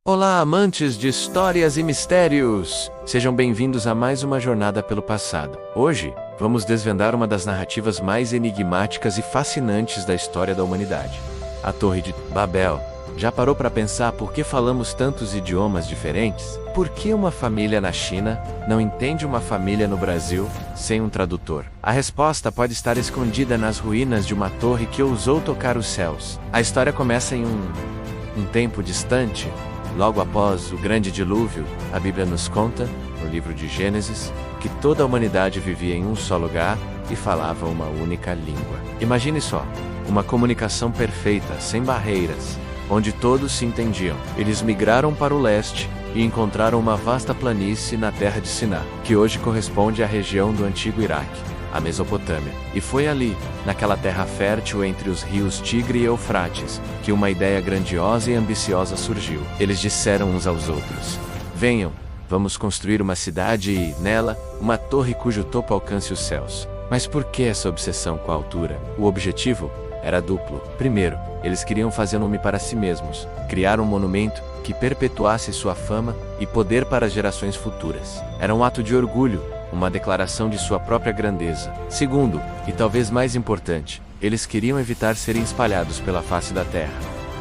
Olá, amantes de histórias e mistérios! Sejam bem-vindos a mais uma jornada pelo passado. Hoje, vamos desvendar uma das narrativas mais enigmáticas e fascinantes da história da humanidade: a Torre de Babel. Já parou para pensar por que falamos tantos idiomas diferentes? Por que uma família na China não entende uma família no Brasil sem um tradutor? A resposta pode estar escondida nas ruínas de uma torre que ousou tocar os céus. A história começa em um tempo distante. Logo após o grande dilúvio, a Bíblia nos conta, no livro de Gênesis, que toda a humanidade vivia em um só lugar e falava uma única língua. Imagine só, uma comunicação perfeita, sem barreiras, onde todos se entendiam. Eles migraram para o leste e encontraram uma vasta planície na terra de Siná, que hoje corresponde à região do antigo Iraque, a Mesopotâmia. E foi ali, naquela terra fértil entre os rios Tigre e Eufrates, que uma ideia grandiosa e ambiciosa surgiu. Eles disseram uns aos outros: venham, vamos construir uma cidade e, nela, uma torre cujo topo alcance os céus. Mas por que essa obsessão com a altura? O objetivo era duplo. Primeiro, eles queriam fazer nome para si mesmos, criar um monumento que perpetuasse sua fama e poder para as gerações futuras. Era um ato de orgulho, uma declaração de sua própria grandeza. Segundo, e talvez mais importante, eles queriam evitar serem espalhados pela face da terra.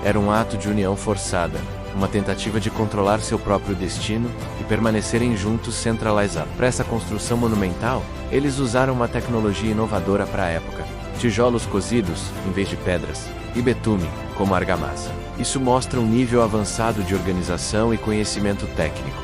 Era um ato de união forçada, uma tentativa de controlar seu próprio destino e permanecerem juntos centralizados. Para essa construção monumental, eles usaram uma tecnologia inovadora para a época: tijolos cozidos, em vez de pedras, e betume, como argamassa. Isso mostra um nível avançado de organização e conhecimento técnico.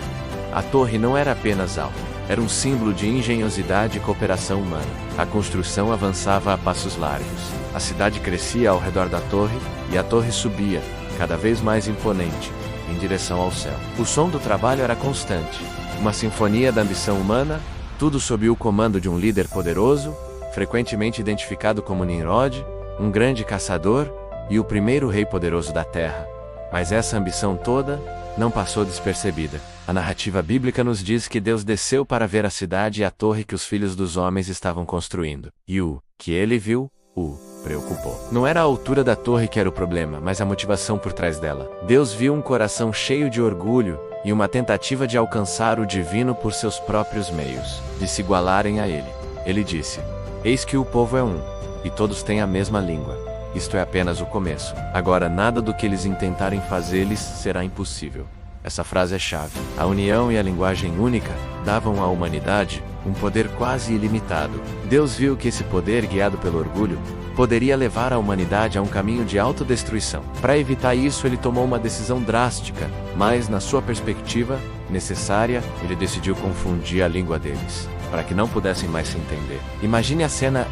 A torre não era apenas alta, era um símbolo de engenhosidade e cooperação humana. A construção avançava a passos largos. A cidade crescia ao redor da torre, e a torre subia, cada vez mais imponente, em direção ao céu. O som do trabalho era constante, uma sinfonia da ambição humana, tudo sob o comando de um líder poderoso, frequentemente identificado como Nimrod, um grande caçador e o primeiro rei poderoso da terra. Mas essa ambição toda não passou despercebida. A narrativa bíblica nos diz que Deus desceu para ver a cidade e a torre que os filhos dos homens estavam construindo. E o que ele viu o preocupou. Não era a altura da torre que era o problema, mas a motivação por trás dela. Deus viu um coração cheio de orgulho e uma tentativa de alcançar o divino por seus próprios meios, de se igualarem a ele. Ele disse: eis que o povo é um, e todos têm a mesma língua. Isto é apenas o começo. Agora nada do que eles intentarem fazer-lhes será impossível. Essa frase é chave. A união e a linguagem única davam à humanidade um poder quase ilimitado. Deus viu que esse poder, guiado pelo orgulho, poderia levar a humanidade a um caminho de autodestruição. Para evitar isso, ele tomou uma decisão drástica, mas, na sua perspectiva necessária, ele decidiu confundir a língua deles, para que não pudessem mais se entender. Imagine a cena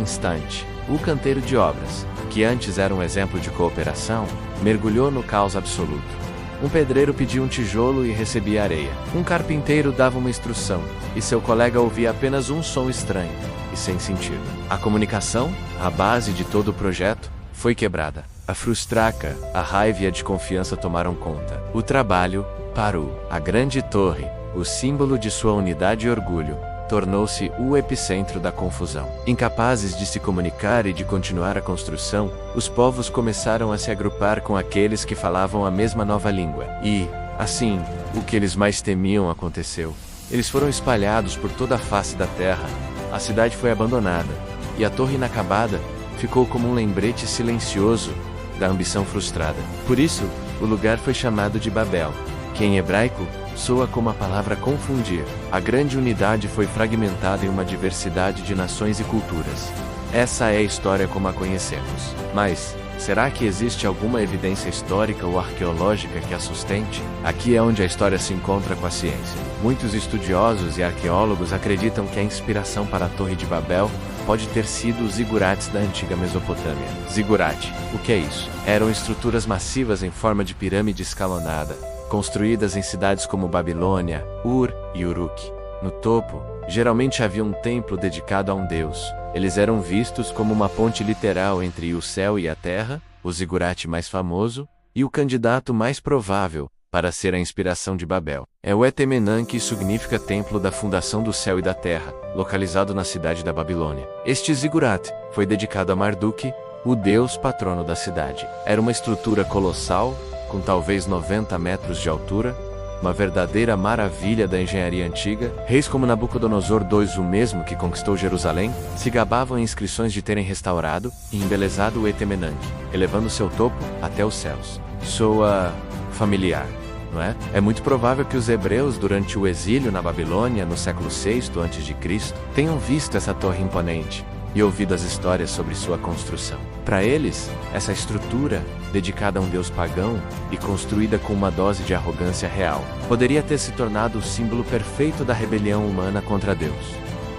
instante. O canteiro de obras, que antes era um exemplo de cooperação, mergulhou no caos absoluto. Um pedreiro pedia um tijolo e recebia areia. Um carpinteiro dava uma instrução, e seu colega ouvia apenas um som estranho e sem sentido. A comunicação, a base de todo o projeto, foi quebrada. A frustraca, a raiva e a desconfiança tomaram conta. O trabalho parou. A grande torre, o símbolo de sua unidade e orgulho, tornou-se o epicentro da confusão. Incapazes de se comunicar e de continuar a construção, os povos começaram a se agrupar com aqueles que falavam a mesma nova língua. E, assim, o que eles mais temiam aconteceu. Eles foram espalhados por toda a face da terra. A cidade foi abandonada, e a torre inacabada ficou como um lembrete silencioso da ambição frustrada. Por isso, o lugar foi chamado de Babel, que em hebraico soa como a palavra confundir. A grande unidade foi fragmentada em uma diversidade de nações e culturas. Essa é a história como a conhecemos. Mas, será que existe alguma evidência histórica ou arqueológica que a sustente? Aqui é onde a história se encontra com a ciência. Muitos estudiosos e arqueólogos acreditam que a inspiração para a Torre de Babel pode ter sido os zigurates da antiga Mesopotâmia. Zigurate, o que é isso? Eram estruturas massivas em forma de pirâmide escalonada, construídas em cidades como Babilônia, Ur e Uruk. No topo, geralmente havia um templo dedicado a um deus. Eles eram vistos como uma ponte literal entre o céu e a terra, o zigurate mais famoso, e o candidato mais provável para ser a inspiração de Babel. É o Etemenan, que significa Templo da Fundação do Céu e da Terra, localizado na cidade da Babilônia. Este zigurate foi dedicado a Marduk, o deus patrono da cidade. Era uma estrutura colossal, com talvez 90 metros de altura, uma verdadeira maravilha da engenharia antiga. Reis como Nabucodonosor II, o mesmo que conquistou Jerusalém, se gabavam em inscrições de terem restaurado e embelezado o Etemenanque, elevando seu topo até os céus. Soa familiar, não é? É muito provável que os hebreus, durante o exílio na Babilônia, no século VI a.C., tenham visto essa torre imponente e ouvido as histórias sobre sua construção. Para eles, essa estrutura, dedicada a um deus pagão e construída com uma dose de arrogância real, poderia ter se tornado o símbolo perfeito da rebelião humana contra Deus.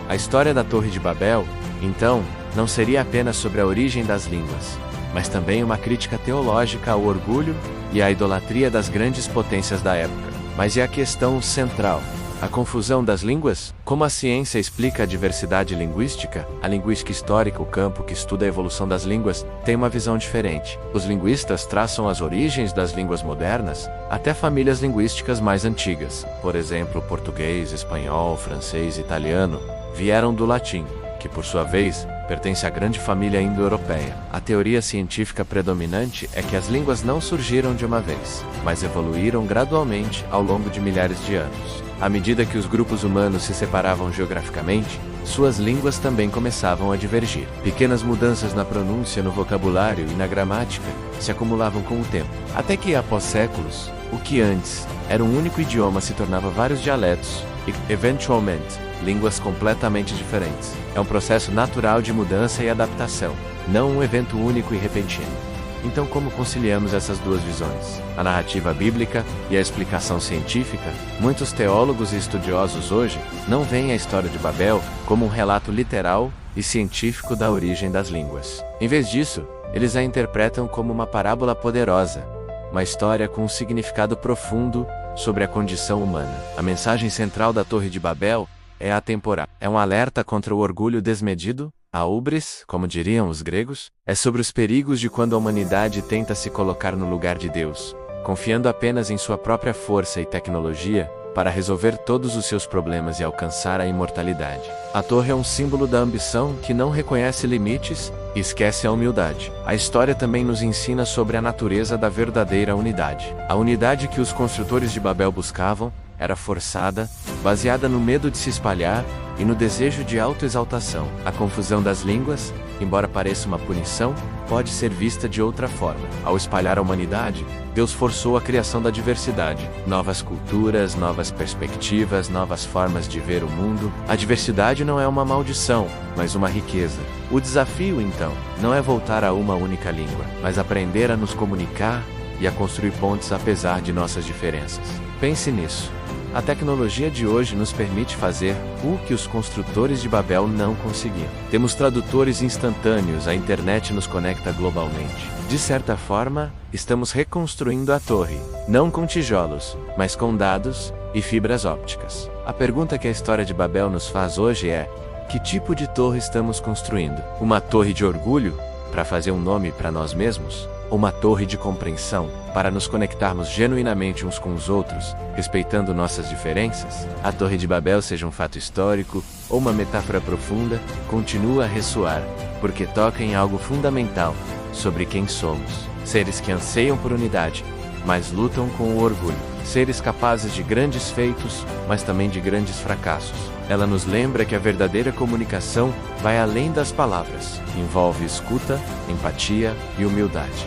A história da Torre de Babel, então, não seria apenas sobre a origem das línguas, mas também uma crítica teológica ao orgulho e à idolatria das grandes potências da época. Mas é a questão central: a confusão das línguas? Como a ciência explica a diversidade linguística, a linguística histórica, o campo que estuda a evolução das línguas, tem uma visão diferente. Os linguistas traçam as origens das línguas modernas até famílias linguísticas mais antigas. Por exemplo, português, espanhol, francês e italiano vieram do latim, que por sua vez pertence à grande família indo-europeia. A teoria científica predominante é que as línguas não surgiram de uma vez, mas evoluíram gradualmente ao longo de milhares de anos. À medida que os grupos humanos se separavam geograficamente, suas línguas também começavam a divergir. Pequenas mudanças na pronúncia, no vocabulário e na gramática se acumulavam com o tempo, até que, após séculos, o que antes era um único idioma se tornava vários dialetos e, eventualmente, línguas completamente diferentes. É um processo natural de mudança e adaptação, não um evento único e repentino. Então, como conciliamos essas duas visões, a narrativa bíblica e a explicação científica? Muitos teólogos e estudiosos hoje não veem a história de Babel como um relato literal e científico da origem das línguas. Em vez disso, eles a interpretam como uma parábola poderosa, uma história com um significado profundo sobre a condição humana. A mensagem central da Torre de Babel é atemporal. É um alerta contra o orgulho desmedido. A hubris, como diriam os gregos, é sobre os perigos de quando a humanidade tenta se colocar no lugar de Deus, confiando apenas em sua própria força e tecnologia para resolver todos os seus problemas e alcançar a imortalidade. A torre é um símbolo da ambição que não reconhece limites e esquece a humildade. A história também nos ensina sobre a natureza da verdadeira unidade. A unidade que os construtores de Babel buscavam era forçada, baseada no medo de se espalhar e no desejo de autoexaltação. A confusão das línguas, embora pareça uma punição, pode ser vista de outra forma. Ao espalhar a humanidade, Deus forçou a criação da diversidade. Novas culturas, novas perspectivas, novas formas de ver o mundo. A diversidade não é uma maldição, mas uma riqueza. O desafio, então, não é voltar a uma única língua, mas aprender a nos comunicar e a construir pontes apesar de nossas diferenças. Pense nisso. A tecnologia de hoje nos permite fazer o que os construtores de Babel não conseguiam. Temos tradutores instantâneos, a internet nos conecta globalmente. De certa forma, estamos reconstruindo a torre, não com tijolos, mas com dados e fibras ópticas. A pergunta que a história de Babel nos faz hoje é: que tipo de torre estamos construindo? Uma torre de orgulho, para fazer um nome para nós mesmos? Uma torre de compreensão, para nos conectarmos genuinamente uns com os outros, respeitando nossas diferenças? A Torre de Babel, seja um fato histórico ou uma metáfora profunda, continua a ressoar, porque toca em algo fundamental sobre quem somos. Seres que anseiam por unidade, mas lutam com o orgulho. Seres capazes de grandes feitos, mas também de grandes fracassos. Ela nos lembra que a verdadeira comunicação vai além das palavras. Envolve escuta, empatia e humildade.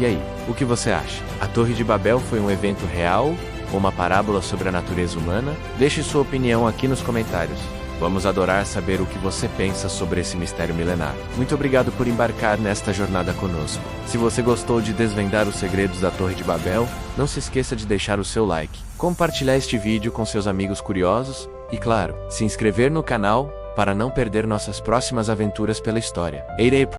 E aí, o que você acha? A Torre de Babel foi um evento real ou uma parábola sobre a natureza humana? Deixe sua opinião aqui nos comentários. Vamos adorar saber o que você pensa sobre esse mistério milenar. Muito obrigado por embarcar nesta jornada conosco. Se você gostou de desvendar os segredos da Torre de Babel, não se esqueça de deixar o seu like, compartilhar este vídeo com seus amigos curiosos e, claro, se inscrever no canal para não perder nossas próximas aventuras pela história. Eirei